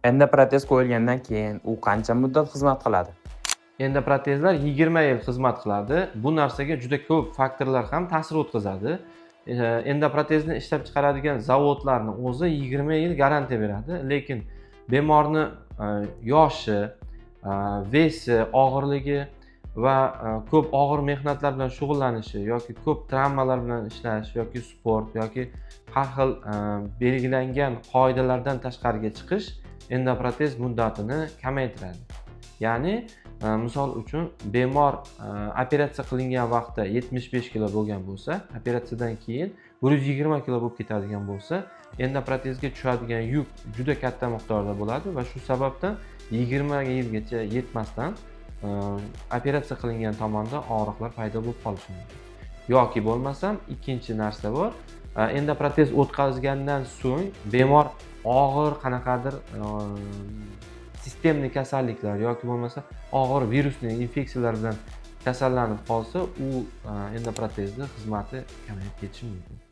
Endoprotez qo'yilgandan keyin u qancha muddat xizmat qiladi? Endoprotezlar 20 yil xizmat qiladi. Bu narsaga juda ko'p faktorlar ham ta'sir o'tkazadi. Endoprotezni ishlab chiqaradigan zavodlarni o'zi 20 yil garantiya beradi, lekin bemorni yoshi, vesi, og'irligi va ko'p og'ir mehnatlar bilan shug'ullanishi yoki ko'p travmalar bilan ishlash yoki sport yoki har xil belgilangan qoidalardan tashqariga chiqish endoprotez muddatini kamaytiradi. Ya'ni misol uchun bemor operatsiya qilingan vaqtda 75 kilo bo'lgan bo'lsa, operatsiyadan keyin 120 kilo bo'lib ketadigan bo'lsa, endoprotezga tushadigan yuk juda katta miqdorda bo'ladi va shu sababdan 20 yilgacha yetmasdan operatsiya qilingan tomonda og'riqlar paydo bo'lib qolishi mumkin. Yoki bo'lmasam ikkinchi narsa bor. Endoprotez o'tkazgandan so'ng bemor og'ir qanaqadir sistemli kasalliklar yoki bo'lmasa og'ir virusli infeksiyalar bilan kasallanib qolsa, u endoprotezni xizmati kamayib ketishi mumkin.